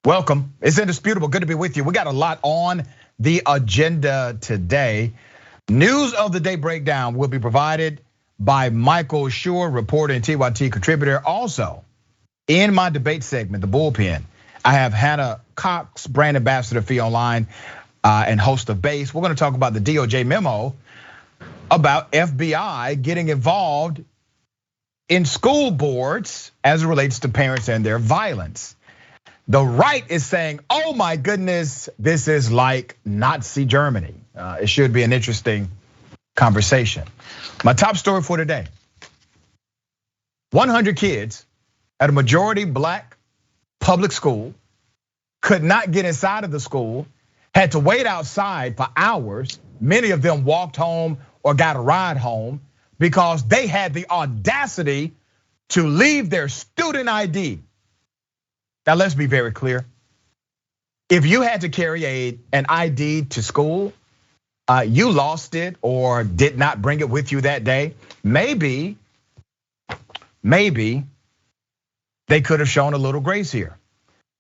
Welcome. It's indisputable. Good to be with you. We got a lot on the agenda today. News of the day breakdown will be provided by Michael Shure, reporter and TYT contributor. Also, in my debate segment, the bullpen, I have Hannah Cox, brand ambassador, Fee Online, and host of Base. We're going to talk about the DOJ memo about FBI getting involved in school boards as it relates to parents and their violence. The right is saying, oh my goodness, this is like Nazi Germany. It should be an interesting conversation. My top story for today: 100 kids at a majority black public school could not get inside of the school, had to wait outside for hours. Many of them walked home or got a ride home because they had the audacity to leave their student ID. Now, let's be very clear. If you had to carry an ID to school, you lost it or did not bring it with you that day, maybe they could have shown a little grace here.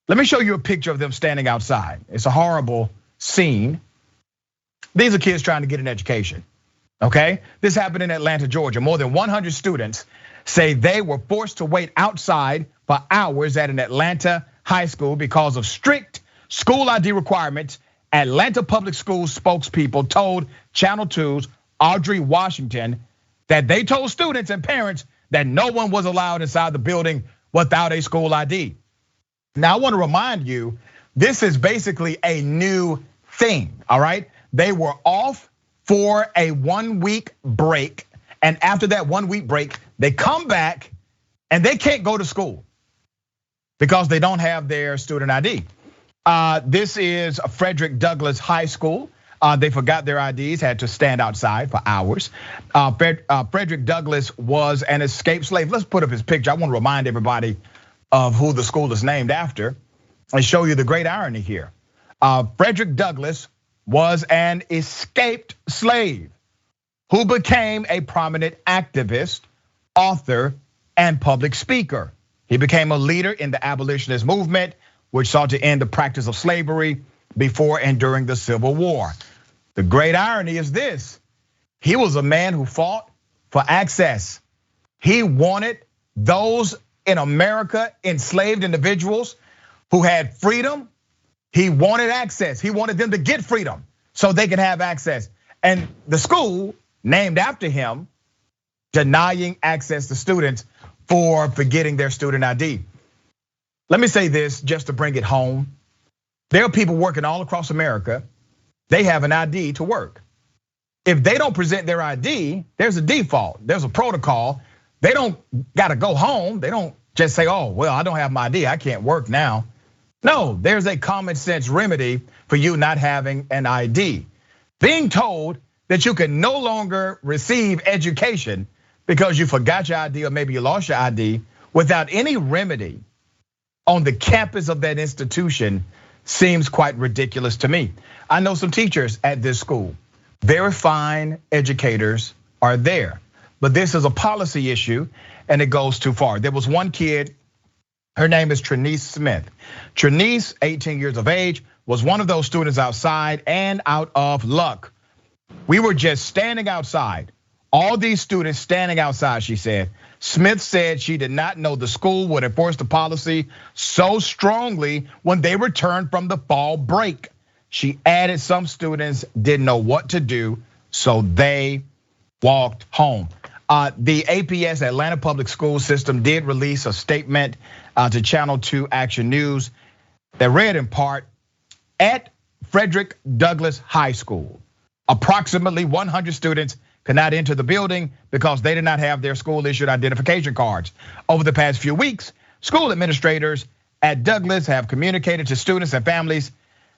Let me show you a picture of them standing outside. It's a horrible scene. These are kids trying to get an education, okay? This happened in Atlanta, Georgia. More than 100 students say they were forced to wait outside for hours at an Atlanta high school because of strict school ID requirements. Atlanta Public Schools spokespeople told Channel 2's Audrey Washington that they told students and parents that no one was allowed inside the building without a school ID. Now, I want to remind you, this is basically a new thing, all right? They were off for a 1 week break, and after that 1 week break, they come back and they can't go to school because they don't have their student ID. This is Frederick Douglass High School. They forgot their IDs, had to stand outside for hours. Frederick Douglass was an escaped slave. Let's put up his picture. I want to remind everybody of who the school is named after and show you the great irony here. Frederick Douglass was an escaped slave who became a prominent activist, author, and public speaker. He became a leader in the abolitionist movement, which sought to end the practice of slavery before and during the Civil War. The great irony is this: he was a man who fought for access. He wanted those in America, enslaved individuals who had freedom. He wanted access. He wanted them to get freedom so they could have access. And the school named after him denying access to students for forgetting their student ID. Let me say this just to bring it home. There are people working all across America. They have an ID to work. If they don't present their ID, there's a default, there's a protocol. They don't gotta go home. They don't just say, oh, well, I don't have my ID, I can't work now. No, there's a common sense remedy for you not having an ID. Being told that you can no longer receive education because you forgot your ID or maybe you lost your ID without any remedy on the campus of that institution seems quite ridiculous to me. I know some teachers at this school, very fine educators are there, but this is a policy issue and it goes too far. There was one kid, her name is Trinice Smith. Trinice, 18 years of age, was one of those students outside and out of luck. We were just standing outside. All these students standing outside, she said. Smith said she did not know the school would enforce the policy so strongly when they returned from the fall break. She added some students didn't know what to do, so they walked home. The APS, Atlanta Public School System, did release a statement to Channel 2 Action News that read in part, at Frederick Douglass High School, approximately 100 students could not enter the building because they did not have their school issued identification cards. Over the past few weeks, school administrators at Douglass have communicated to students and families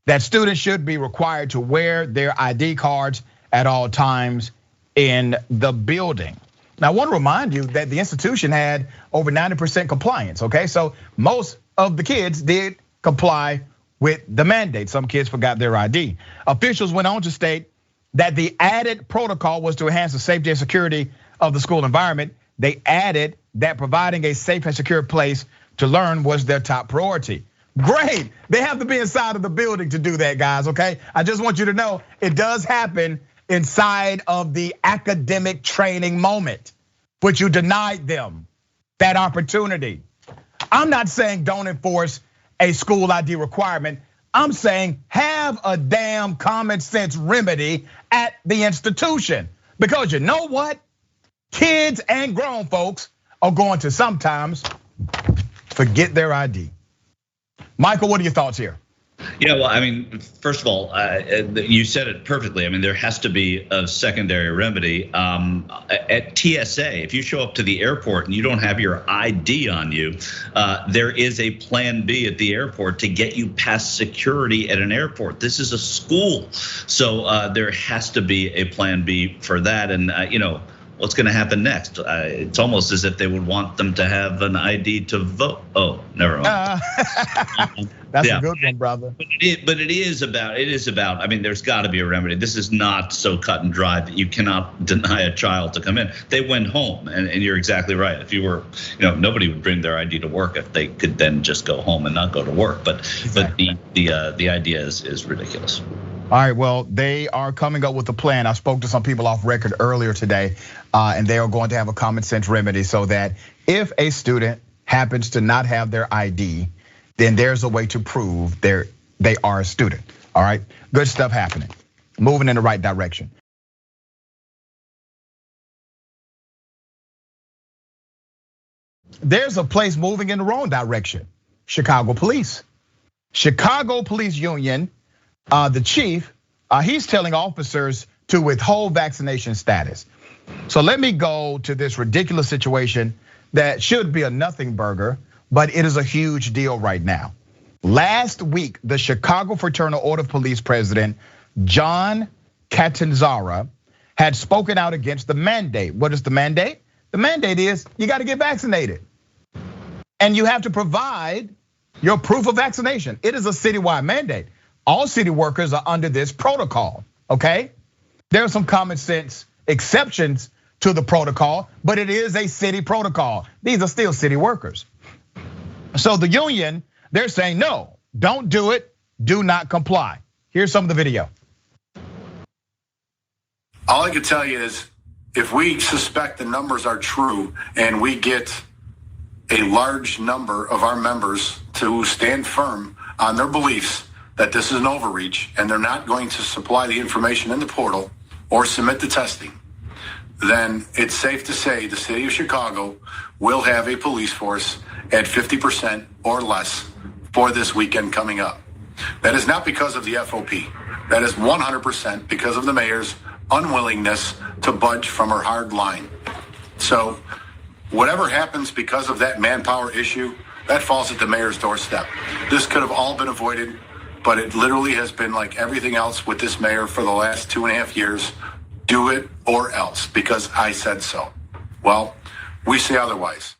that students should be required to wear their ID cards at all times in the building. Now, I want to remind you that the institution had over 90% compliance, okay? So most of the kids did comply with the mandate. Some kids forgot their ID. Officials went on to state that the added protocol was to enhance the safety and security of the school environment. They added that providing a safe and secure place to learn was their top priority. Great. They have to be inside of the building to do that, guys, okay? I just want you to know it does happen inside of the academic training moment, which you denied them that opportunity. I'm not saying don't enforce a school ID requirement. I'm saying have a damn common sense remedy at the institution. Because you know what? Kids and grown folks are going to sometimes forget their ID. Michael, what are your thoughts here? Yeah, well, I mean, first of all, you said it perfectly. I mean, there has to be a secondary remedy. At TSA, if you show up to the airport and you don't have your ID on you, there is a plan B at the airport to get you past security at an airport. This is a school, so there has to be a plan B for that. And what's going to happen next? It's almost as if they would want them to have an ID to vote. Oh, never mind. That's a good one, brother. But it is about. I mean, there's got to be a remedy. This is not so cut and dry that you cannot deny a child to come in. They went home, and you're exactly right. If you were, nobody would bring their ID to work if they could then just go home and not go to work. But exactly. But the idea is ridiculous. All right, well, they are coming up with a plan. I spoke to some people off record earlier today, and they are going to have a common sense remedy so that if a student happens to not have their ID, then there's a way to prove they are a student. All right, good stuff happening, moving in the right direction. There's a place moving in the wrong direction. Chicago Police. Chicago Police Union, the chief, he's telling officers to withhold vaccination status. So let me go to this ridiculous situation that should be a nothing burger, but it is a huge deal right now. Last week, the Chicago Fraternal Order of Police president, John Catanzara, had spoken out against the mandate. What is the mandate? The mandate is you got to get vaccinated. And you have to provide your proof of vaccination. It is a citywide mandate. All city workers are under this protocol, okay? There are some common sense exceptions to the protocol, but it is a city protocol. These are still city workers. So the union, they're saying, no, don't do it, do not comply. Here's some of the video. All I can tell you is if we suspect the numbers are true and we get a large number of our members to stand firm on their beliefs that this is an overreach and they're not going to supply the information in the portal or submit the testing, then it's safe to say the city of Chicago will have a police force at 50% or less for this weekend coming up. That is not because of the FOP. That is 100% because of the mayor's unwillingness to budge from her hard line. So whatever happens because of that manpower issue, that falls at the mayor's doorstep. This could have all been avoided, but it literally has been like everything else with this mayor for the last 2.5 years. Do it or else, because I said so. Well, we say otherwise.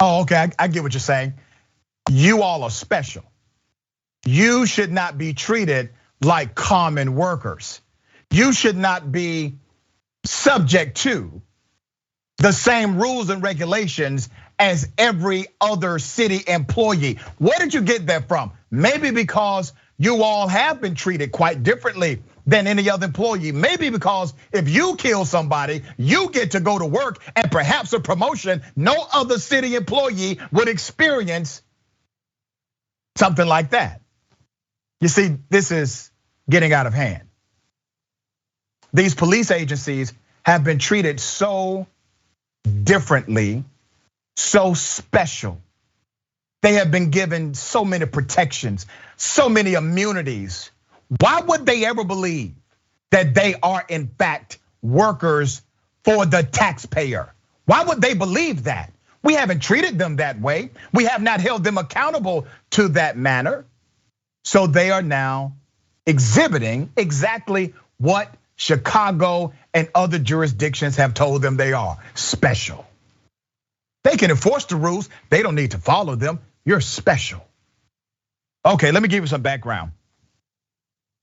Oh, okay, I get what you're saying. You all are special. You should not be treated like common workers. You should not be subject to the same rules and regulations as every other city employee. Where did you get that from? Maybe because you all have been treated quite differently than any other employee. Maybe because if you kill somebody, you get to go to work and perhaps a promotion no other city employee would experience something like that. You see, this is getting out of hand. These police agencies have been treated so differently, so special. They have been given so many protections, so many immunities. Why would they ever believe that they are in fact workers for the taxpayer? Why would they believe that? We haven't treated them that way. We have not held them accountable to that manner. So they are now exhibiting exactly what Chicago and other jurisdictions have told them they are, special. They can enforce the rules, they don't need to follow them. You're special. Okay, let me give you some background.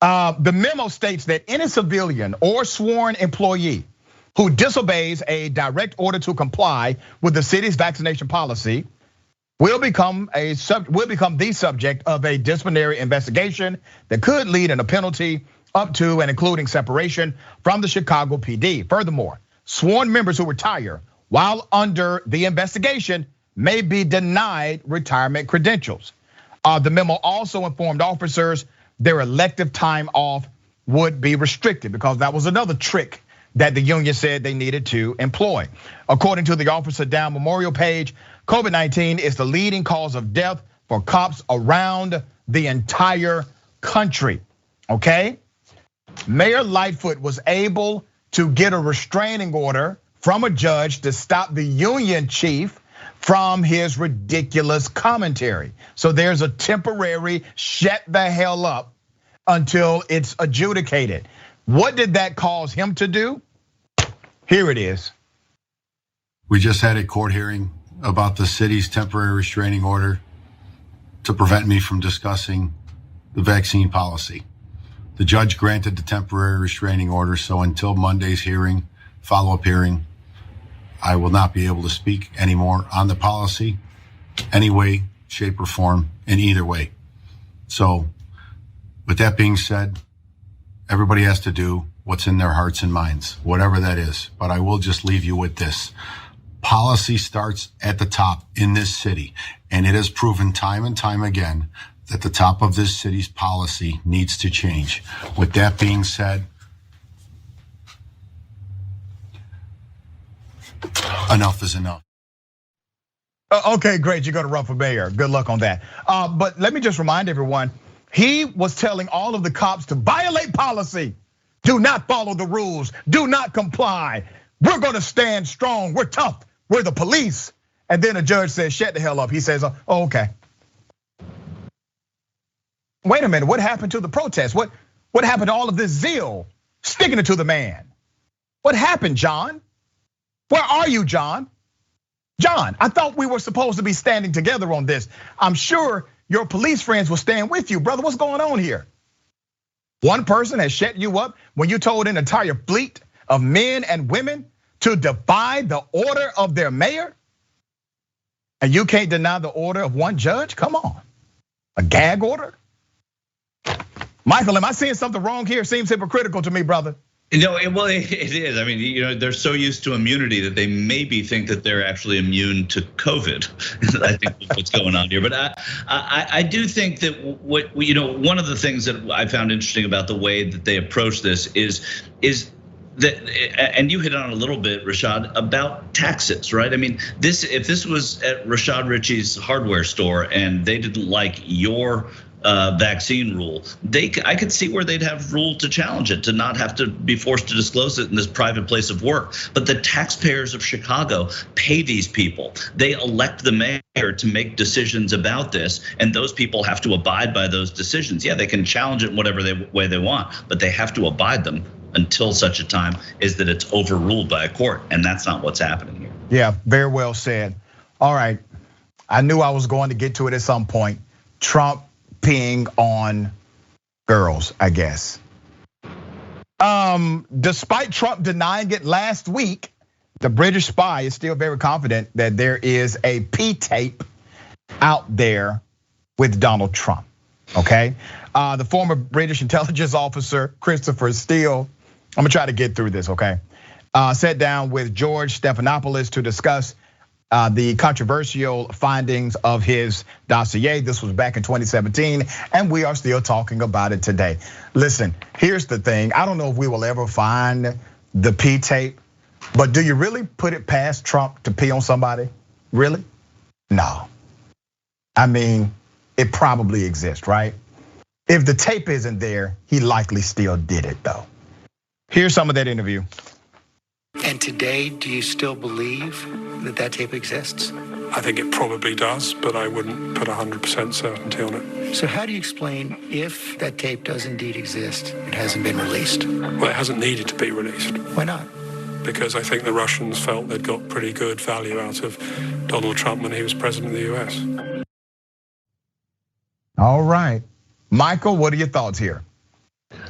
The memo states that any civilian or sworn employee who disobeys a direct order to comply with the city's vaccination policy will become the subject of a disciplinary investigation that could lead in a penalty up to and including separation from the Chicago PD. Furthermore, sworn members who retire while under the investigation may be denied retirement credentials. The memo also informed officers their elective time off would be restricted, because that was another trick that the union said they needed to employ. According to the Officer Down Memorial page, COVID-19 is the leading cause of death for cops around the entire country, okay? Mayor Lightfoot was able to get a restraining order from a judge to stop the union chief from his ridiculous commentary. So there's a temporary shut the hell up until it's adjudicated. What did that cause him to do? Here it is. We just had a court hearing about the city's temporary restraining order to prevent me from discussing the vaccine policy. The judge granted the temporary restraining order, so until Monday's hearing, follow-up hearing, I will not be able to speak anymore on the policy, any way, shape, or form, in either way. So, with that being said, everybody has to do what's in their hearts and minds, whatever that is. But I will just leave you with this. Policy starts at the top in this city, and it has proven time and time again that the top of this city's policy needs to change. With that being said, enough is enough. Okay, great, you're gonna run for mayor. Good luck on that. But let me just remind everyone, he was telling all of the cops to violate policy. Do not follow the rules, do not comply. We're gonna stand strong, we're tough, we're the police. And then a judge says, shut the hell up. He says, oh, okay. Wait a minute, what happened to the protest? What happened to all of this zeal? Sticking it to the man. What happened, John? Where are you, John? John, I thought we were supposed to be standing together on this. I'm sure your police friends will stand with you. Brother, what's going on here? One person has shut you up when you told an entire fleet of men and women to defy the order of their mayor? And you can't deny the order of one judge? Come on, a gag order? Michael, am I seeing something wrong here? Seems hypocritical to me, brother. No, well, it is. I mean, they're so used to immunity that they maybe think that they're actually immune to COVID. I think that's what's going on here. But I do think that one of the things that I found interesting about the way that they approach this is that, and you hit on a little bit, Rashad, about taxes, right? I mean, if this was at Rashad Ritchie's hardware store and they didn't like your vaccine rule, I could see where they'd have rule to challenge it, to not have to be forced to disclose it in this private place of work. But the taxpayers of Chicago pay these people. They elect the mayor to make decisions about this, and those people have to abide by those decisions. Yeah, they can challenge it in whatever way they want, but they have to abide them until such a time is that it's overruled by a court, and that's not what's happening here. Yeah, very well said. All right, I knew I was going to get to it at some point. Trump peeing on girls, I guess. Despite Trump denying it last week, the British spy is still very confident that there is a P tape out there with Donald Trump, okay? The former British intelligence officer, Christopher Steele, I'm gonna try to get through this, okay? Sat down with George Stephanopoulos to discuss the controversial findings of his dossier. This was back in 2017, and we are still talking about it today. Listen, here's the thing. I don't know if we will ever find the P tape, but do you really put it past Trump to pee on somebody? Really? No. I mean, it probably exists, right? If the tape isn't there, he likely still did it though. Here's some of that interview. And today, do you still believe that tape exists? I think it probably does, but I wouldn't put 100% certainty on it. So how do you explain if that tape does indeed exist, it hasn't been released? Well, it hasn't needed to be released. Why not? Because I think the Russians felt they'd got pretty good value out of Donald Trump when he was president of the US. All right, Michael, what are your thoughts here?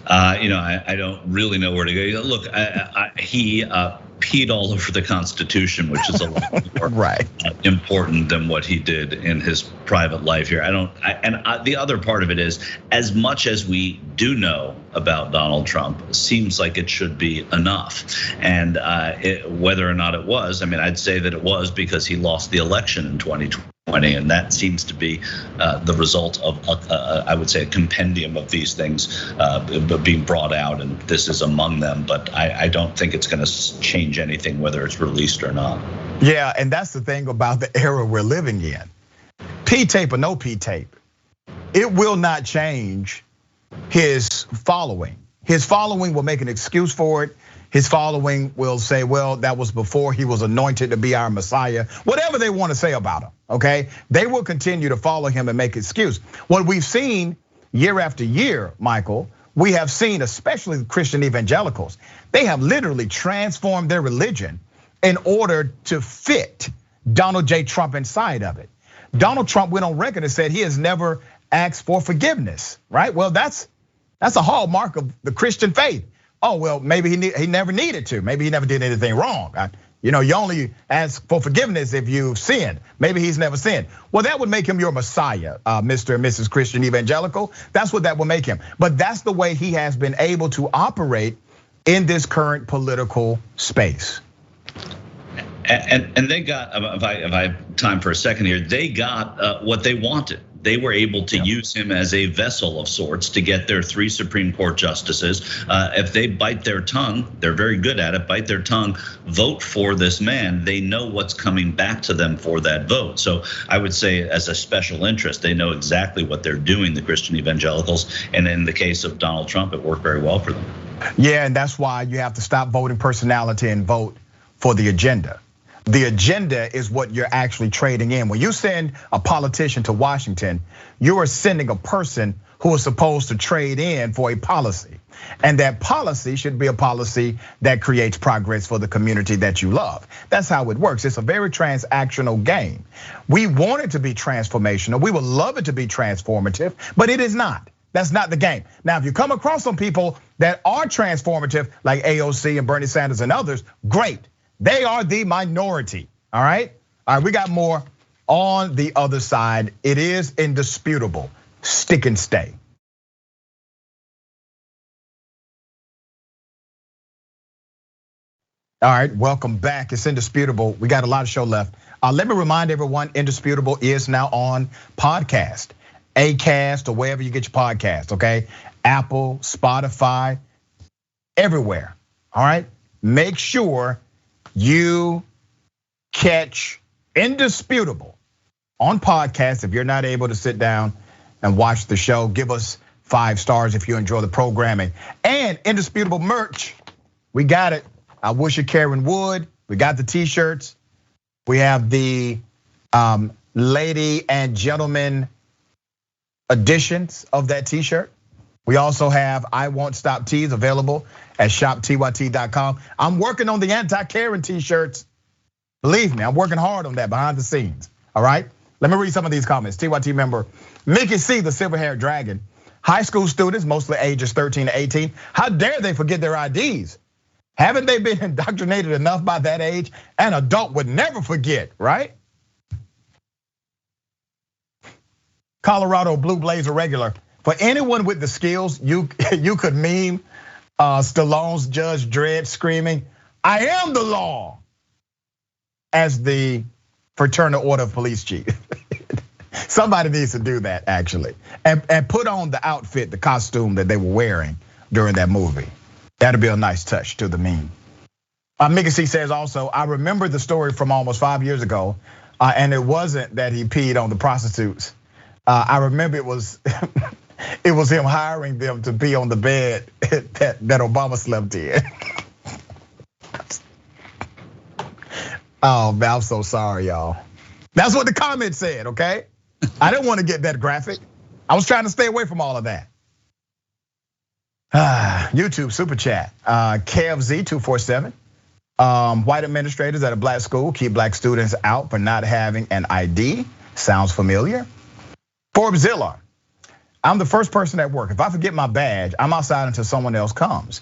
I don't really know where to go. Look, he peed all over the Constitution, which is a lot more right. important than what he did in his private life here. The other part of it is, as much as we do know about Donald Trump, seems like it should be enough. And whether or not it was, I mean, I'd say that it was because he lost the election in 2020, and that seems to be the result of, I would say, a compendium of these things being brought out, and this is among them. But I don't think it's going to change anything whether it's released or not. Yeah, and that's the thing about the era we're living in. P-tape or no P-tape, it will not change his following. His following will make an excuse for it. His following will say, well, that was before he was anointed to be our Messiah. Whatever they want to say about him, okay? They will continue to follow him and make excuse. What we've seen year after year, Michael, we have seen, especially the Christian evangelicals, they have literally transformed their religion in order to fit Donald J. Trump inside of it. Donald Trump went on record and said he has never asked for forgiveness, right? Well, that's a hallmark of the Christian faith. Oh, well, maybe he never needed to. Maybe he never did anything wrong. You only ask for forgiveness if you've sinned. Maybe he's never sinned. Well, that would make him your Messiah, Mr. and Mrs. Christian Evangelical. That's what that will make him. But that's the way he has been able to operate in this current political space. And they got, if I have time for a second here, they got what they wanted. They were able to use him as a vessel of sorts to get their 3 Supreme Court justices. If they bite their tongue, they're very good at it, bite their tongue, vote for this man, they know what's coming back to them for that vote. So I would say as a special interest, they know exactly what they're doing, the Christian evangelicals. And in the case of Donald Trump, it worked very well for them. Yeah, and that's why you have to stop voting personality and vote for the agenda. The agenda is what you're actually trading in. When you send a politician to Washington, you are sending a person who is supposed to trade in for a policy. And that policy should be a policy that creates progress for the community that you love. That's how it works. It's a very transactional game. We want it to be transformational. We would love it to be transformative, but it is not. That's not the game. Now, if you come across some people that are transformative, like AOC and Bernie Sanders and others, great. They are the minority, all right? All right, we got more on the other side. It is indisputable. Stick and stay. All right, welcome back. It's indisputable. We got a lot of show left. Let me remind everyone, Indisputable is now on podcast, Acast, or wherever you get your podcast, okay? Apple, Spotify, everywhere, all right? Make sure you catch Indisputable on podcast. If you're not able to sit down and watch the show, give us 5 stars if you enjoy the programming. And Indisputable merch, we got it. I wish you Karen Wood. We got the t-shirts. We have the lady and gentleman editions of that t-shirt. We also have I Won't Stop Tees available at shoptyt.com. I'm working on the anti-Karen t-shirts. Believe me, I'm working hard on that behind the scenes, all right? Let me read some of these comments. TYT member Mickey C, the silver-haired dragon. High school students, mostly ages 13 to 18. How dare they forget their IDs? Haven't they been indoctrinated enough by that age? An adult would never forget, right? Colorado Blue Blazer regular. For anyone with the skills, you could meme Stallone's Judge Dredd screaming, "I am the law," as the Fraternal Order of Police chief. Somebody needs to do that actually, and put on the outfit, the costume that they were wearing during that movie. That'd be a nice touch to the meme. Mickey C says also, I remember the story from almost 5 years ago, and it wasn't that he peed on the prostitutes. I remember it was it was him hiring them to be on the bed that Obama slept in. Oh man, I'm so sorry, y'all. That's what the comment said, okay? I didn't want to get that graphic. I was trying to stay away from all of that. YouTube super chat, KFZ 247. White administrators at a black school keep black students out for not having an ID. Sounds familiar. Forbesilla, I'm the first person at work. If I forget my badge, I'm outside until someone else comes.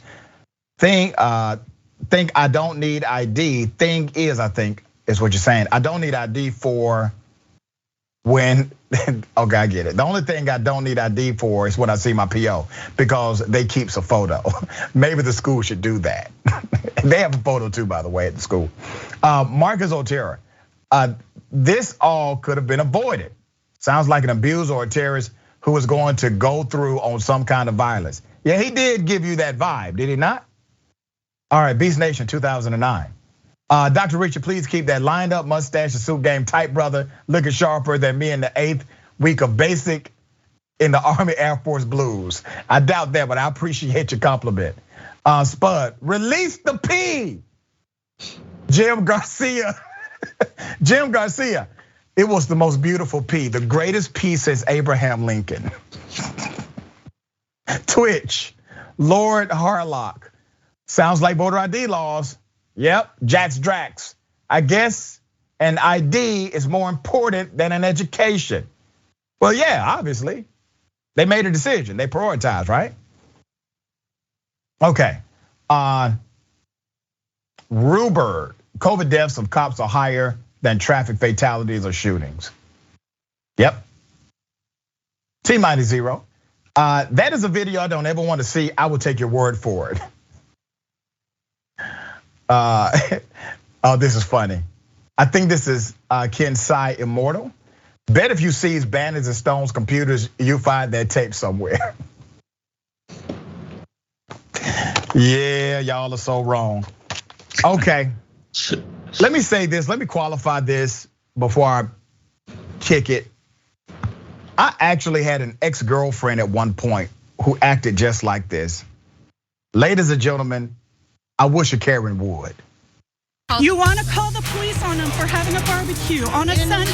think I don't need ID. Thing is, I think is what you're saying. I don't need ID for when, okay, I get it. The only thing I don't need ID for is when I see my PO, because they keeps a photo. Maybe the school should do that. They have a photo too, by the way, at the school. Marcus Otero, this all could have been avoided. Sounds like an abuser or a terrorist who was going to go through on some kind of violence. Yeah, he did give you that vibe, did he not? All right, Beast Nation 2009. Dr. Richard, please keep that lined up mustache and suit game tight, brother. Looking sharper than me in the 8th week of basic in the Army Air Force Blues. I doubt that, but I appreciate your compliment. Spud, release the P. Jim Garcia. Jim Garcia, it was the most beautiful P, the greatest P since Abraham Lincoln. Twitch, Lord Harlock. Sounds like voter ID laws. Yep, Jax Drax. I guess an ID is more important than an education. Well, yeah, obviously. They made a decision, they prioritized, right? Okay, Ruber, COVID deaths of cops are higher than traffic fatalities or shootings. Yep. T-0. That is a video I don't ever want to see. I will take your word for it. Oh, this is funny. I think this is Ken Sai Immortal. Bet if you seize Bandits and Stone's computers, you find that tape somewhere. Yeah, y'all are so wrong. Okay, let me say this, let me qualify this before I kick it. I actually had an ex-girlfriend at one point who acted just like this. Ladies and gentlemen, I wish a Karen would. You want to call the police on them for having a barbecue on a Sunday.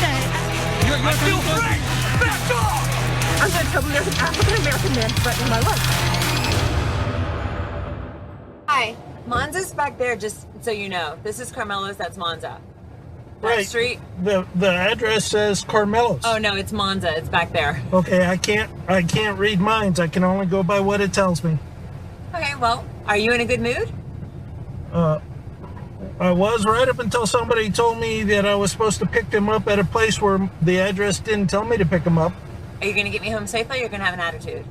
I feel free! Back off! I'm going to tell them there's an African-American man threatening my life. Hi, Monza's back there, just so you know. This is Carmelo's, that's Monza. Right. Street. The address says Carmelo's. Oh no, it's Monza, it's back there. Okay, I can't read minds. I can only go by what it tells me. Okay, well, are you in a good mood? I was right up until somebody told me that I was supposed to pick them up at a place where the address didn't tell me to pick them up. Are you gonna get me home safely or you're gonna have an attitude?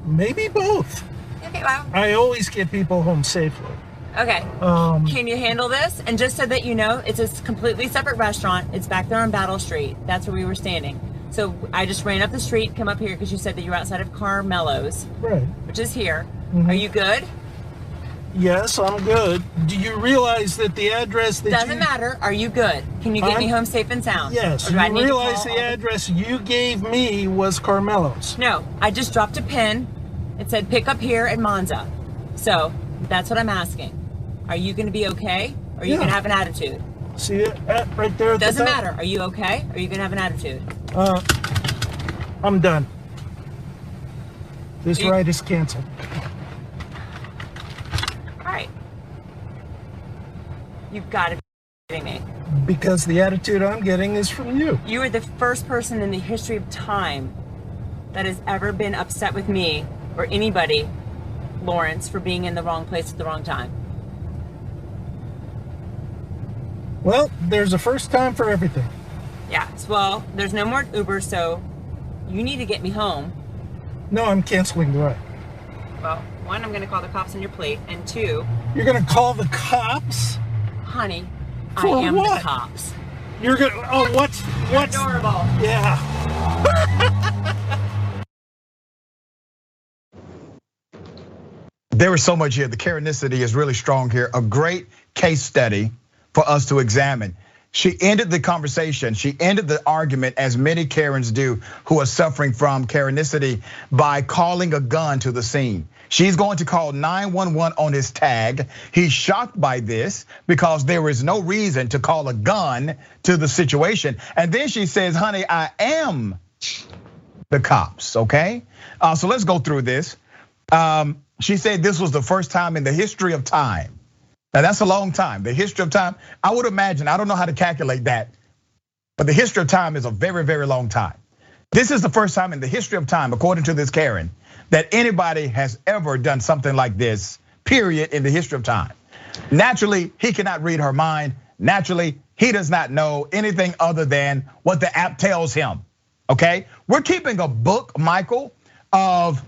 Maybe both. Okay, well. I always get people home safely. Okay, can you handle this? And just so that you know, it's a completely separate restaurant. It's back there on Battle Street. That's where we were standing. So I just ran up the street, come up here because you said that you were outside of Carmelo's. Right. Which is here. Mm-hmm. Are you good? Yes, I'm good. Do you realize that the address that Doesn't matter. Are you good? Can you get me home safe and sound? Yes. You realize the address you gave me was Carmelo's? No, I just dropped a pin. It said pick up here at Monza. So that's what I'm asking. Are you going to be okay? Or are you going to have an attitude? See it right there at the Doesn't top? matter. Are you okay? Or are you going to have an attitude? I'm done. This ride is canceled. All right. You've got to be kidding me. Because the attitude I'm getting is from you. You are the first person in the history of time that has ever been upset with me or anybody, Lawrence, for being in the wrong place at the wrong time. Well, there's a first time for everything. Yeah, well, there's no more Uber, so you need to get me home. No, I'm canceling the ride. Well, one, I'm gonna call the cops on your plate, and two... You're gonna call the cops? Honey, for I am what? the cops. You're gonna, what's... Adorable. Yeah. There is so much here. The Karenicity is really strong here. A great case study for us to examine. She ended the conversation, she ended the argument, as many Karens do who are suffering from Karenicity, by calling a gun to the scene. She's going to call 911 on his tag. He's shocked by this because there is no reason to call a gun to the situation. And then she says, honey, I am the cops, okay? So let's go through this. She said this was the first time in the history of time. Now that's a long time, the history of time. I would imagine, I don't know how to calculate that, but the history of time is a very, very long time. This is the first time in the history of time, according to this Karen, that anybody has ever done something like this period, in the history of time. Naturally, he cannot read her mind. Naturally, he does not know anything other than what the app tells him, okay? We're keeping a book, Michael, of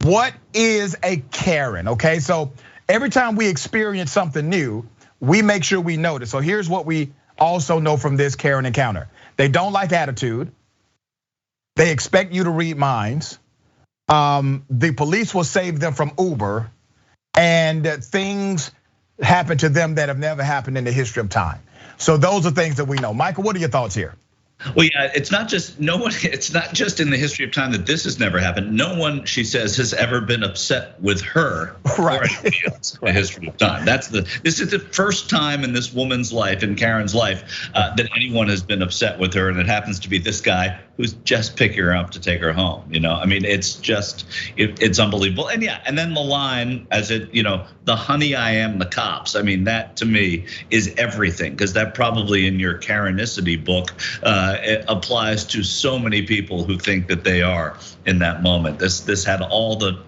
what is a Karen, okay? So every time we experience something new, we make sure we notice. So here's what we also know from this Karen encounter. They don't like attitude. They expect you to read minds. The police will save them from Uber, and things happen to them that have never happened in the history of time. So those are things that we know. Michael, what are your thoughts here? Well, yeah, it's not just it's not just in the history of time that this has never happened. No one, she says, has ever been upset with her or anybody else in the history of time. This is the first time in this woman's life, in Karen's life, that anyone has been upset with her, and it happens to be this guy who's just picking her up to take her home. I mean, it's just, it's unbelievable. And yeah, and then the line, as it, the honey I am the cops. I mean, that to me is everything, because that probably in your Karenicity book, it applies to so many people who think that they are in that moment. This had all the,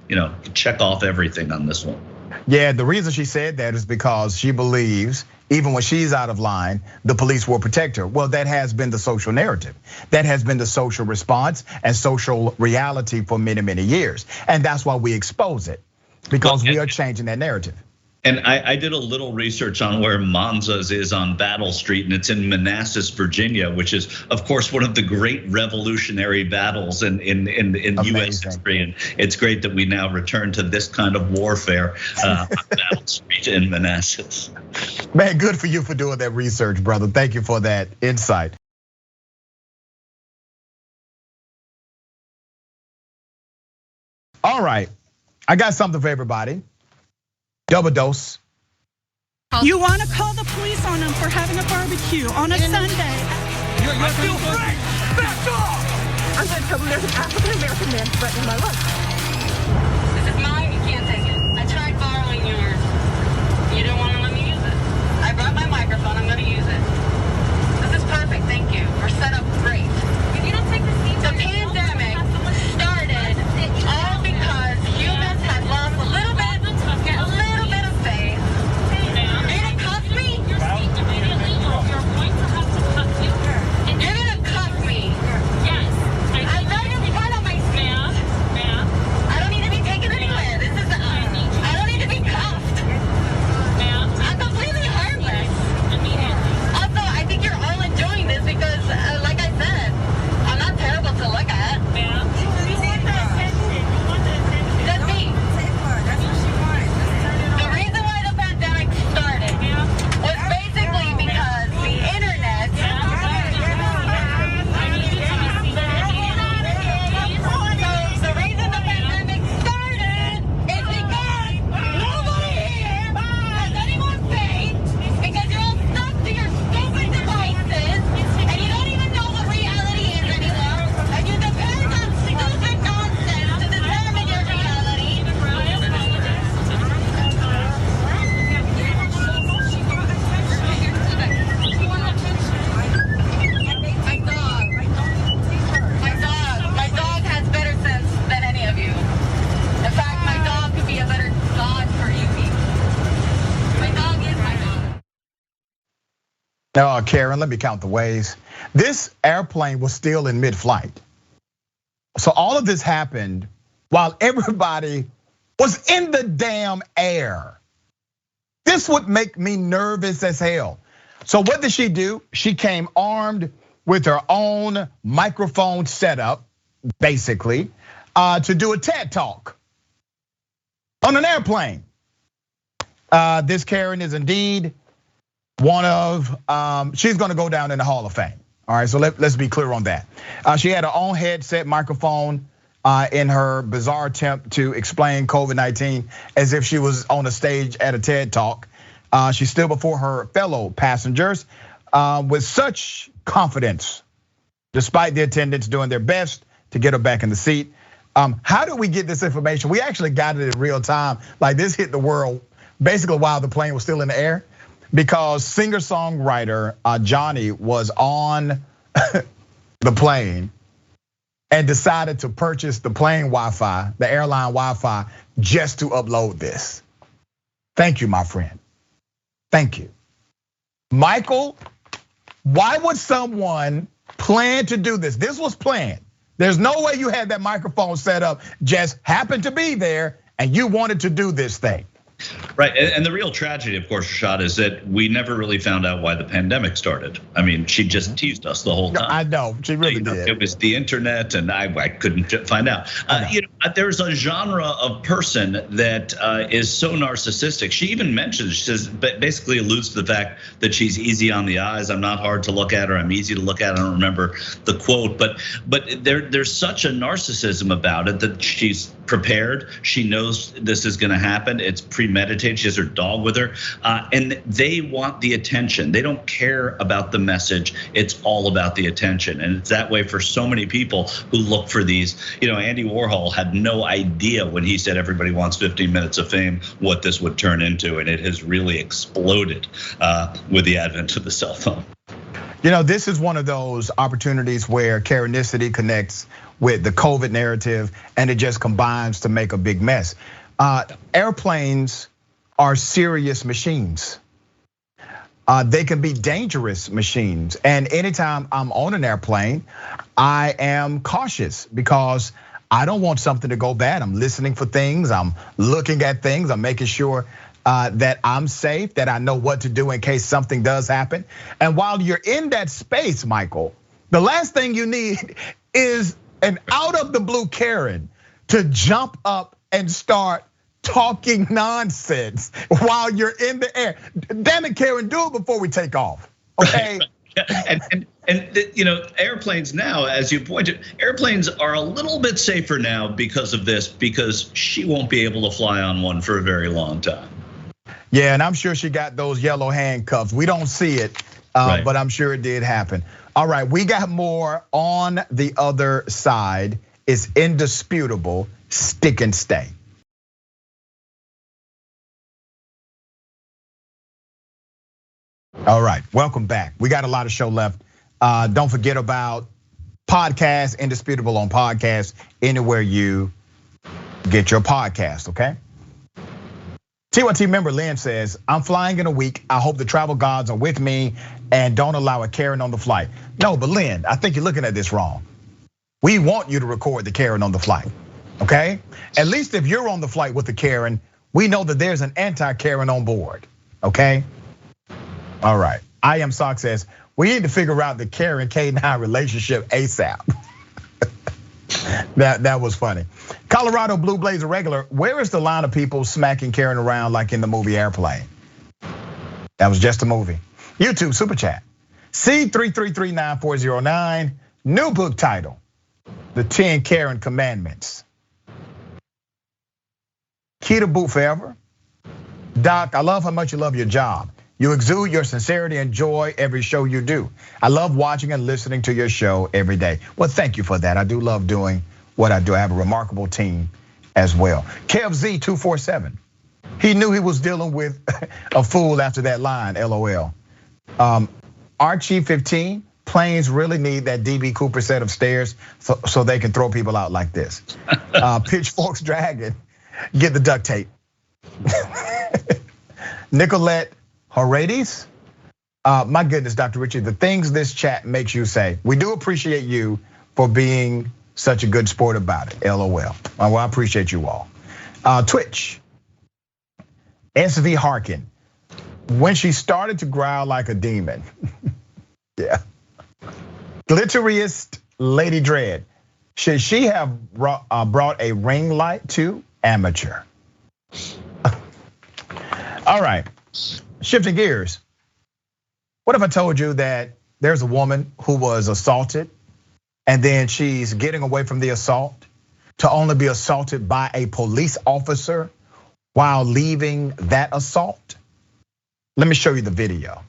check off everything on this one. Yeah, the reason she said that is because she believes even when she's out of line, the police will protect her. Well, that has been the social narrative. That has been the social response and social reality for many, many years. And that's why we expose it, because we are changing that narrative. And I did a little research on where Monza's is on Battle Street, and it's in Manassas, Virginia, which is, of course, one of the great revolutionary battles in U.S. history. And it's great that we now return to this kind of warfare on Battle Street in Manassas. Man, good for you for doing that research, brother. Thank you for that insight. All right, I got something for everybody. Double dose. You want to call the police on them for having a barbecue on a Sunday? I feel free! Back off! I'm going to tell them there's an African-American man threatening my life. This is mine, you can't take it. I tried borrowing yours. You didn't want to let me use it. I brought my microphone, I'm going to use it. This is perfect, thank you. We're set up great. If you don't take the seat, the pandemic started all because humans had lost a little bit of faith. You're gonna cuff me? You're going to have to cuff you. You're gonna cuff me? Yes. I'm right in front of my ma'am. I don't need to be taken anywhere. I don't need to be cuffed. Ma'am. I'm completely harmless. Immediately. Also, I think you're all enjoying this because, like I said, I'm not terrible to look at. Ma'am. Karen, let me count the ways. This airplane was still in mid-flight. So all of this happened while everybody was in the damn air. This would make me nervous as hell. So what did she do? She came armed with her own microphone setup, basically, to do a TED Talk on an airplane. This Karen is indeed one of, she's gonna go down in the Hall of Fame. All right, so let's be clear on that. She had her own headset microphone in her bizarre attempt to explain COVID-19 as if she was on a stage at a TED Talk. She stood before her fellow passengers with such confidence, despite the attendants doing their best to get her back in the seat. How did we get this information? We actually got it in real time. Like this hit the world basically while the plane was still in the air, because singer-songwriter Johnny was on the plane and decided to purchase the plane Wi-Fi, the airline Wi-Fi, just to upload this. Thank you, my friend. Thank you. Michael, why would someone plan to do this? This was planned. There's no way you had that microphone set up, just happened to be there, and you wanted to do this thing. Right, and the real tragedy, of course, Rashad, is that we never really found out why the pandemic started. I mean, she just teased us the whole time. I know, she really did. It was the internet, and I couldn't find out. There's a genre of person that is so narcissistic. She even mentions, she says, basically alludes to the fact that she's easy on the eyes. I'm not hard to look at her. I'm easy to look at. I don't remember the quote, but there's such a narcissism about it that she's prepared. She knows this is going to happen. It's premeditated. She has her dog with her, and they want the attention. They don't care about the message. It's all about the attention, and it's that way for so many people who look for these. Andy Warhol had no idea when he said everybody wants 15 minutes of fame what this would turn into, and it has really exploded with the advent of the cell phone. This is one of those opportunities where Karenicity connects with the COVID narrative, and it just combines to make a big mess. Airplanes are serious machines. They can be dangerous machines. And anytime I'm on an airplane, I am cautious because I don't want something to go bad. I'm listening for things, I'm looking at things, I'm making sure that I'm safe, that I know what to do in case something does happen. And while you're in that space, Michael, the last thing you need is an out of the blue Karen to jump up and start talking nonsense while you're in the air. Damn it, Karen, do it before we take off, okay? And airplanes now, as you pointed, airplanes are a little bit safer now because of this, because she won't be able to fly on one for a very long time. Yeah, and I'm sure she got those yellow handcuffs. We don't see it, right, but I'm sure it did happen. All right, we got more on the other side. It's indisputable. Stick and stay. All right, welcome back. We got a lot of show left. Don't forget about podcast, Indisputable on podcast, anywhere you get your podcast, okay? TYT member Lynn says, I'm flying in a week. I hope the travel gods are with me and don't allow a Karen on the flight. No, but Lynn, I think you're looking at this wrong. We want you to record the Karen on the flight, okay? At least if you're on the flight with the Karen, we know that there's an anti-Karen on board, okay? All right, I Am Sock says, we need to figure out the Karen K9 relationship ASAP. That was funny. Colorado Blue Blazer regular, where is the line of people smacking Karen around like in the movie Airplane? That was just a movie. YouTube super chat. C3339409, new book title, The 10 Karen Commandments. Key to boot forever. Doc, I love how much you love your job. You exude your sincerity and joy every show you do. I love watching and listening to your show every day. Well, thank you for that. I do love doing what I do. I have a remarkable team as well. KevZ247, he knew he was dealing with a fool after that line, LOL. RG15, planes really need that DB Cooper set of stairs so they can throw people out like this. Pitchforks Dragon, get the duct tape. Nicolette Horades, my goodness, Dr. Richie, the things this chat makes you say. We do appreciate you for being such a good sport about it, LOL. Well, I appreciate you all. Twitch, SV Harkin, when she started to growl like a demon. Yeah. Glitteriest Lady Dread, should she have brought a ring light to amateur? All right. Shifting gears, what if I told you that there's a woman who was assaulted and then she's getting away from the assault to only be assaulted by a police officer while leaving that assault? Let me show you the video.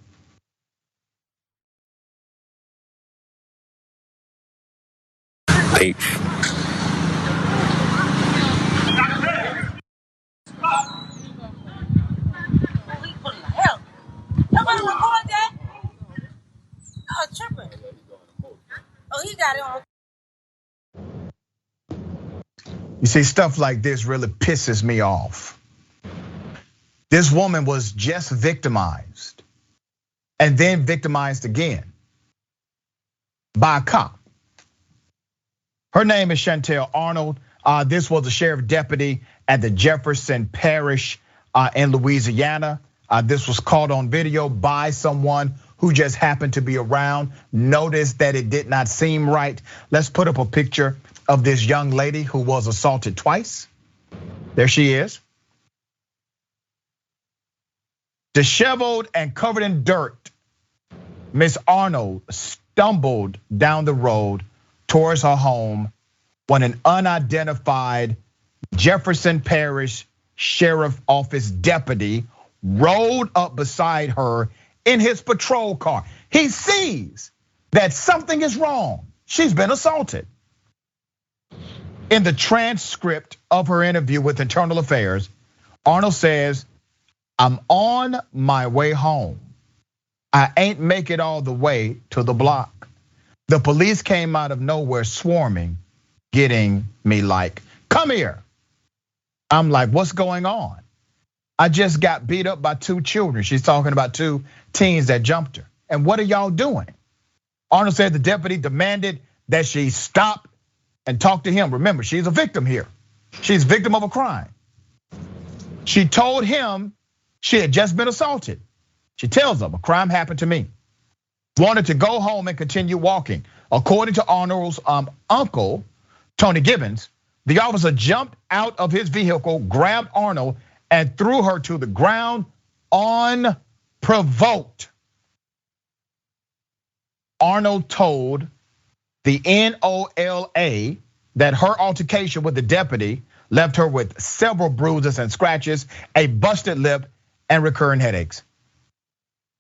H. Nobody record that? Oh, tripping. Oh, he got it on. You see, stuff like this really pisses me off. This woman was just victimized and then victimized again by a cop. Her name is Chantel Arnold. This was a sheriff deputy at the Jefferson Parish in Louisiana. This was caught on video by someone who just happened to be around. Noticed that it did not seem right. Let's put up a picture of this young lady who was assaulted twice. There she is. Disheveled and covered in dirt, Miss Arnold stumbled down the road towards her home when an unidentified Jefferson Parish Sheriff Office deputy rolled up beside her in his patrol car. He sees that something is wrong. She's been assaulted. In the transcript of her interview with Internal Affairs, Arnold says, "I'm on my way home. I ain't make it all the way to the block. The police came out of nowhere swarming, getting me like, come here." I'm like, what's going on? "I just got beat up by 2 children." She's talking about 2 teens that jumped her. "And what are y'all doing?" Arnold said the deputy demanded that she stop and talk to him. Remember, she's a victim here. She's a victim of a crime. She told him she had just been assaulted. She tells him, "A crime happened to me." Wanted to go home and continue walking. According to Arnold's uncle, Tony Gibbons, the officer jumped out of his vehicle, grabbed Arnold, and threw her to the ground unprovoked. Arnold told the NOLA that her altercation with the deputy left her with several bruises and scratches, a busted lip, and recurring headaches.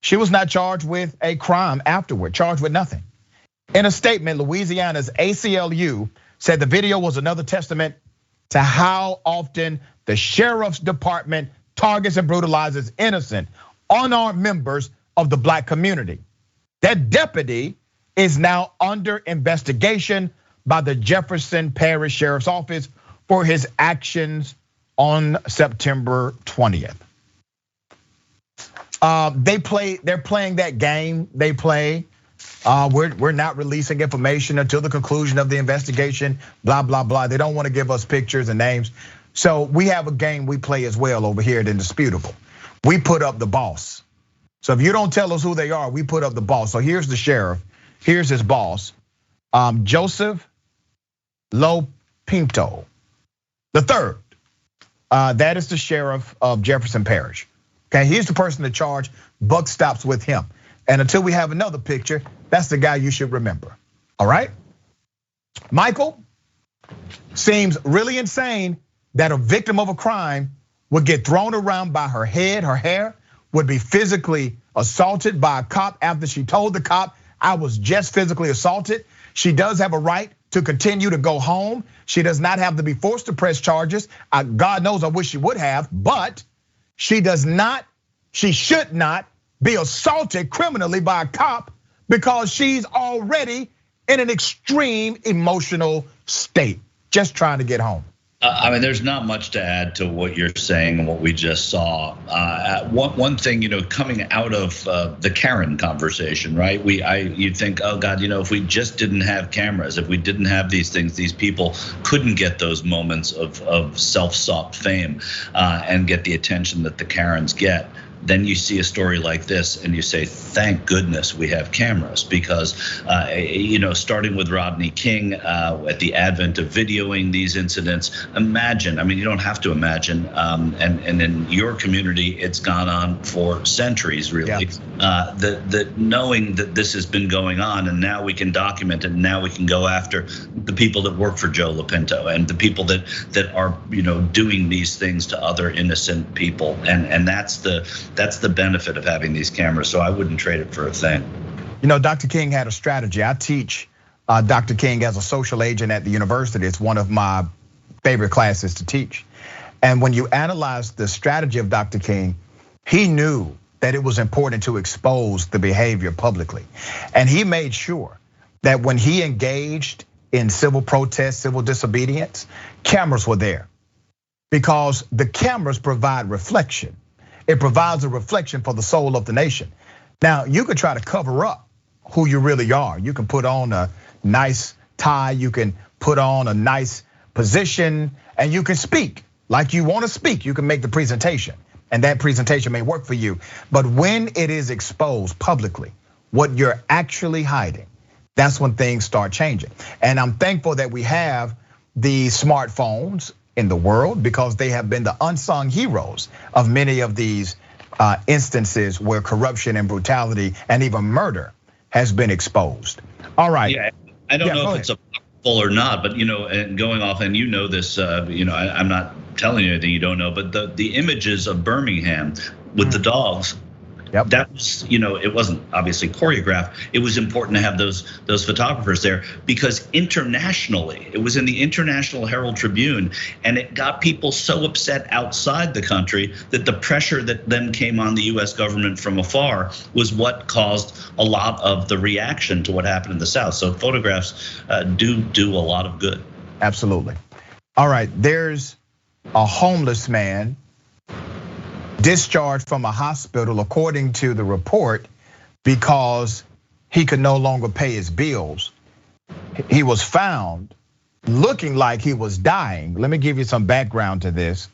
She was not charged with a crime afterward, charged with nothing. In a statement, Louisiana's ACLU said the video was another testament to how often the sheriff's department targets and brutalizes innocent, unarmed members of the Black community. That deputy is now under investigation by the Jefferson Parish Sheriff's Office for his actions on September 20th. They're playing that game they play. We're not releasing information until the conclusion of the investigation, blah, blah, blah. They don't want to give us pictures and names. So we have a game we play as well over here at Indisputable. We put up the boss. So if you don't tell us who they are, we put up the boss. So here's the sheriff, here's his boss, Joseph Lopinto III. That is the sheriff of Jefferson Parish. Okay, he's the person in charge. Buck stops with him. And until we have another picture, that's the guy you should remember. All right? Michael seems really insane that a victim of a crime would get thrown around by her head, her hair, would be physically assaulted by a cop after she told the cop, "I was just physically assaulted." She does have a right to continue to go home. She does not have to be forced to press charges. God knows I wish she would have, but she should not be assaulted criminally by a cop because she's already in an extreme emotional state, just trying to get home. I mean, there's not much to add to what you're saying and what we just saw. One thing, coming out of the Karen conversation, right? You'd think, oh God, if we just didn't have cameras, if we didn't have these things, these people couldn't get those moments of self-sought fame and get the attention that the Karens get. Then you see a story like this and you say, thank goodness we have cameras, because starting with Rodney King at the advent of videoing these incidents, imagine, you don't have to imagine, and in your community, it's gone on for centuries, really. Yeah. That knowing that this has been going on and now we can document it, and now we can go after the people that work for Joe Lopinto and the people that are doing these things to other innocent people, and that's the benefit of having these cameras. So I wouldn't trade it for a thing. Dr. King had a strategy. I teach Dr. King as a social agent at the university. It's one of my favorite classes to teach. And when you analyze the strategy of Dr. King, he knew that it was important to expose the behavior publicly. And he made sure that when he engaged in civil protest, civil disobedience, cameras were there, because the cameras provide reflection. It provides a reflection for the soul of the nation. Now, you could try to cover up who you really are. You can put on a nice tie, you can put on a nice position, and you can speak like you want to speak. You can make the presentation, and that presentation may work for you. But when it is exposed publicly, what you're actually hiding, that's when things start changing. And I'm thankful that we have the smartphones in the world, because they have been the unsung heroes of many of these instances where corruption and brutality and even murder has been exposed. All right. Yeah, I don't know if it's a full or not, but and going off, and this, I'm not telling you anything you don't know, but the images of Birmingham with the dogs. Yep. That was, it wasn't obviously choreographed. It was important to have those photographers there, because internationally, it was in the International Herald Tribune, and it got people so upset outside the country that the pressure that then came on the US government from afar was what caused a lot of the reaction to what happened in the South. So photographs do a lot of good. Absolutely. All right, there's a homeless man discharged from a hospital, according to the report, because he could no longer pay his bills. He was found looking like he was dying. Let me give you some background to this.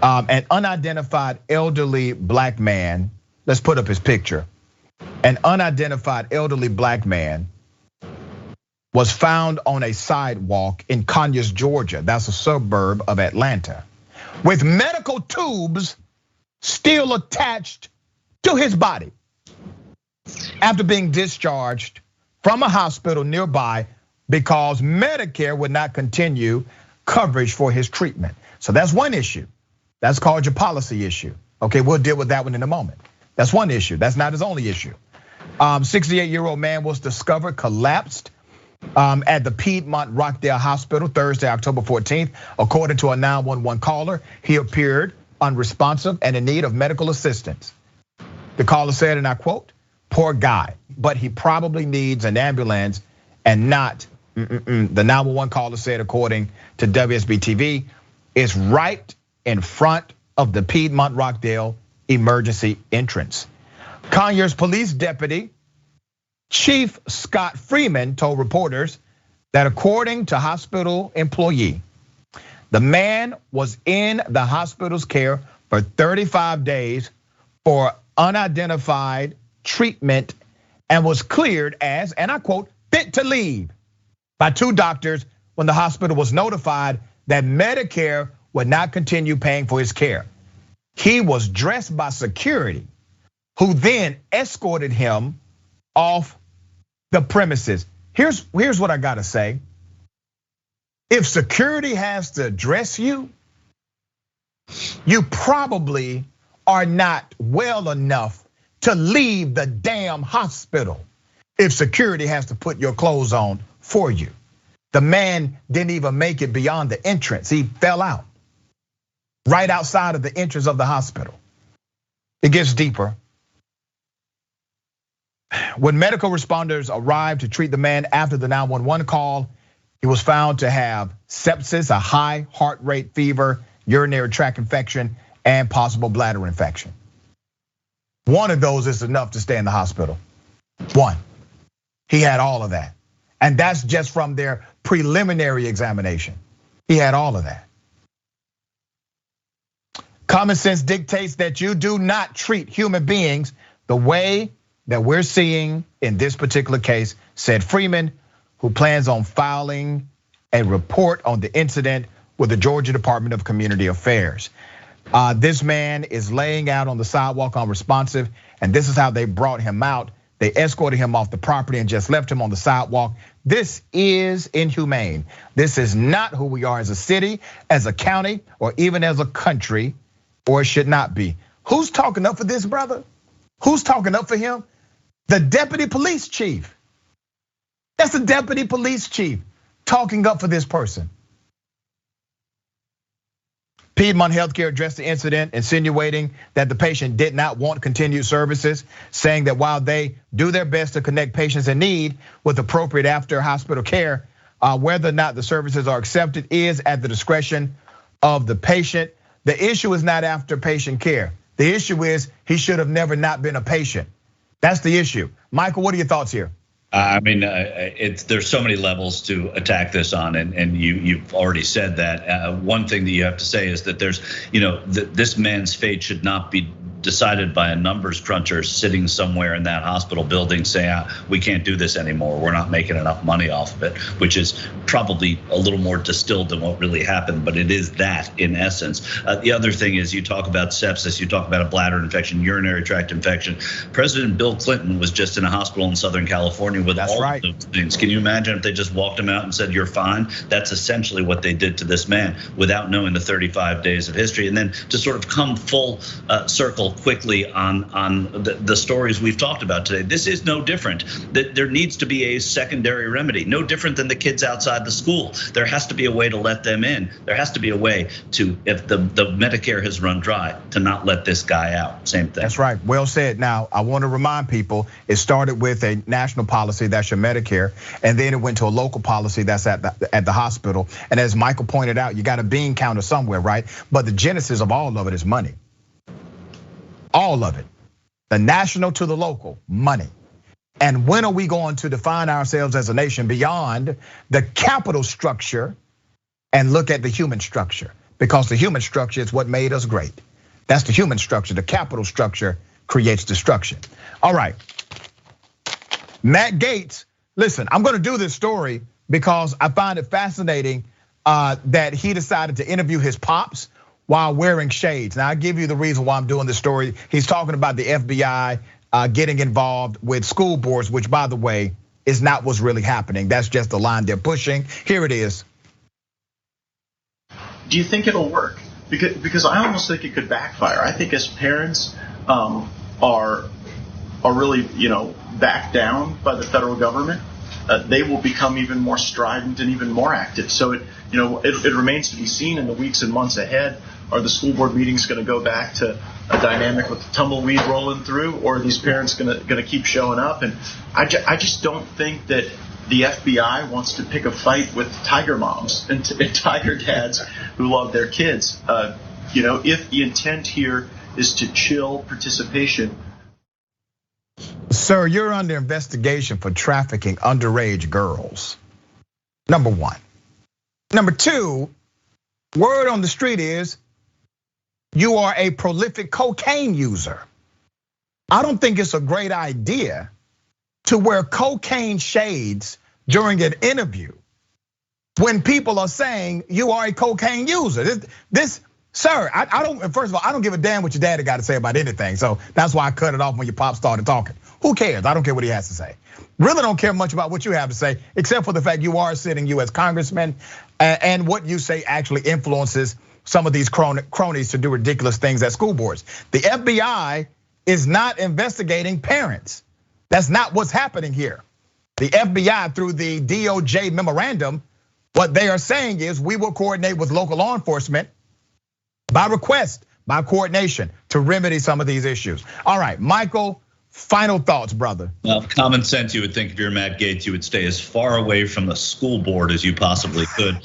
An unidentified elderly black man, let's put up his picture. An unidentified elderly black man was found on a sidewalk in Conyers, Georgia. That's a suburb of Atlanta, with medical tubes still attached to his body after being discharged from a hospital nearby because Medicare would not continue coverage for his treatment. So that's one issue. That's called your policy issue. Okay, we'll deal with that one in a moment. That's one issue. That's not his only issue. 68-year-old man was discovered collapsed at the Piedmont Rockdale Hospital Thursday, October 14th. According to a 911 caller, he appeared unresponsive and in need of medical assistance. The caller said, and I quote, "Poor guy, but he probably needs an ambulance and not." The 911 caller said, according to WSB TV, "is right in front of the Piedmont Rockdale emergency entrance." Conyers Police Deputy Chief Scott Freeman told reporters that according to hospital employee, the man was in the hospital's care for 35 days for unidentified treatment and was cleared as, and I quote, "fit to leave" by 2 doctors when the hospital was notified that Medicare would not continue paying for his care. He was dressed by security, who then escorted him off the premises. Here's what I gotta say. If security has to dress you, you probably are not well enough to leave the damn hospital if security has to put your clothes on for you. The man didn't even make it beyond the entrance. He fell out right outside of the entrance of the hospital. It gets deeper. When medical responders arrived to treat the man after the 911 call, he was found to have sepsis, a high heart rate, fever, urinary tract infection, and possible bladder infection. One of those is enough to stay in the hospital. One. He had all of that. And that's just from their preliminary examination. He had all of that. Common sense dictates that you do not treat human beings the way that we're seeing in this particular case, said Freeman, who plans on filing a report on the incident with the Georgia Department of Community Affairs. This man is laying out on the sidewalk unresponsive, and this is how they brought him out. They escorted him off the property and just left him on the sidewalk. This is inhumane. This is not who we are as a city, as a county, or even as a country, or it should not be. Who's talking up for this brother? Who's talking up for him? The deputy police chief. That's the deputy police chief talking up for this person. Piedmont Healthcare addressed the incident, insinuating that the patient did not want continued services, saying that while they do their best to connect patients in need with appropriate after hospital care, whether or not the services are accepted is at the discretion of the patient. The issue is not after patient care. The issue is he should have never not been a patient. That's the issue. Michael, what are your thoughts here? I mean, there's so many levels to attack this on, and you've already said that. One thing that you have to say is that there's, this man's fate should not be decided by a numbers cruncher sitting somewhere in that hospital building saying, we can't do this anymore, we're not making enough money off of it, which is probably a little more distilled than what really happened, but it is that in essence. The other thing is, you talk about sepsis, you talk about a bladder infection, urinary tract infection. President Bill Clinton was just in a hospital in Southern California with all of those things. Can you imagine if they just walked him out and said, you're fine? That's essentially what they did to this man without knowing the 35 days of history. And then to sort of come full circle quickly on the stories we've talked about today. This is no different. That there needs to be a secondary remedy, no different than the kids outside the school. There has to be a way to let them in. There has to be a way to, if the Medicare has run dry, to not let this guy out. Same thing. That's right. Well said. Now, I want to remind people, it started with a national policy, that's your Medicare, and then it went to a local policy that's at the hospital. And as Michael pointed out, you got a bean counter somewhere, right? But the genesis of all of it is money. All of it, the national to the local, money. And when are we going to define ourselves as a nation beyond the capital structure and look at the human structure? Because the human structure is what made us great. That's the human structure. The capital structure creates destruction. All right, Matt Gaetz, listen, I'm gonna do this story because I find it fascinating that he decided to interview his pops while wearing shades. Now, I'll give you the reason why I'm doing this story. He's talking about the FBI getting involved with school boards, which, by the way, is not what's really happening. That's just the line they're pushing. Here it is. Do you think it'll work? Because I almost think it could backfire. I think as parents are really, backed down by the federal government, they will become even more strident and even more active. So it remains to be seen in the weeks and months ahead. Are the school board meetings going to go back to a dynamic with the tumbleweed rolling through, or are these parents going to keep showing up? And I just don't think that the FBI wants to pick a fight with tiger moms and tiger dads who love their kids. If the intent here is to chill participation. Sir, you're under investigation for trafficking underage girls. Number one. Number two, word on the street is you are a prolific cocaine user. I don't think it's a great idea to wear cocaine shades during an interview when people are saying you are a cocaine user. Sir, I don't. First of all, I don't give a damn what your daddy got to say about anything. So that's why I cut it off when your pop started talking. Who cares? I don't care what he has to say. Really don't care much about what you have to say, except for the fact you are sitting U.S. congressman, and what you say actually influences some of these cronies to do ridiculous things at school boards. The FBI is not investigating parents. That's not what's happening here. The FBI, through the DOJ memorandum, what they are saying is we will coordinate with local law enforcement by request, by coordination, to remedy some of these issues. All right, Michael, final thoughts, brother. Well, common sense, you would think if you're Matt Gaetz, you would stay as far away from the school board as you possibly could.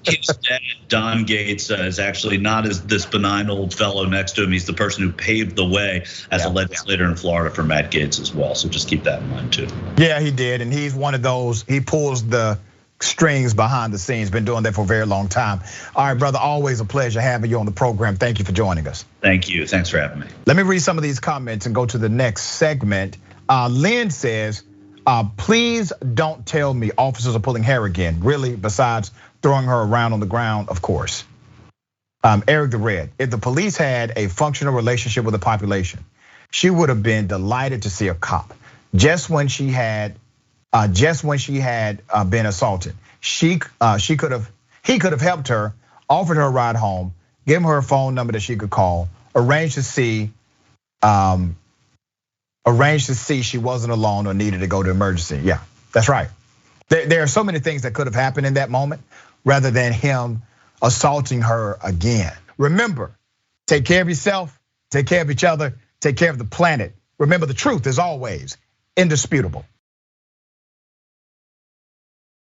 His dad, Don Gaetz, is actually not as this benign old fellow next to him. He's the person who paved the way as a legislator in Florida for Matt Gaetz as well. So just keep that in mind too. Yeah, he did, and he's one of those, he pulls the strings behind the scenes, been doing that for a very long time. All right, brother, always a pleasure having you on the program. Thank you for joining us. Thank you, thanks for having me. Let me read some of these comments and go to the next segment. Lynn says, please don't tell me officers are pulling hair again. Really, besides throwing her around on the ground, of course. Eric the Red, if the police had a functional relationship with the population, she would have been delighted to see a cop. Just when she had been assaulted, he could have helped her, offered her a ride home, given her a phone number that she could call, arranged to see she wasn't alone or needed to go to emergency. Yeah, that's right. There are so many things that could have happened in that moment rather than him assaulting her again. Remember, take care of yourself, take care of each other, take care of the planet. Remember, the truth is always indisputable.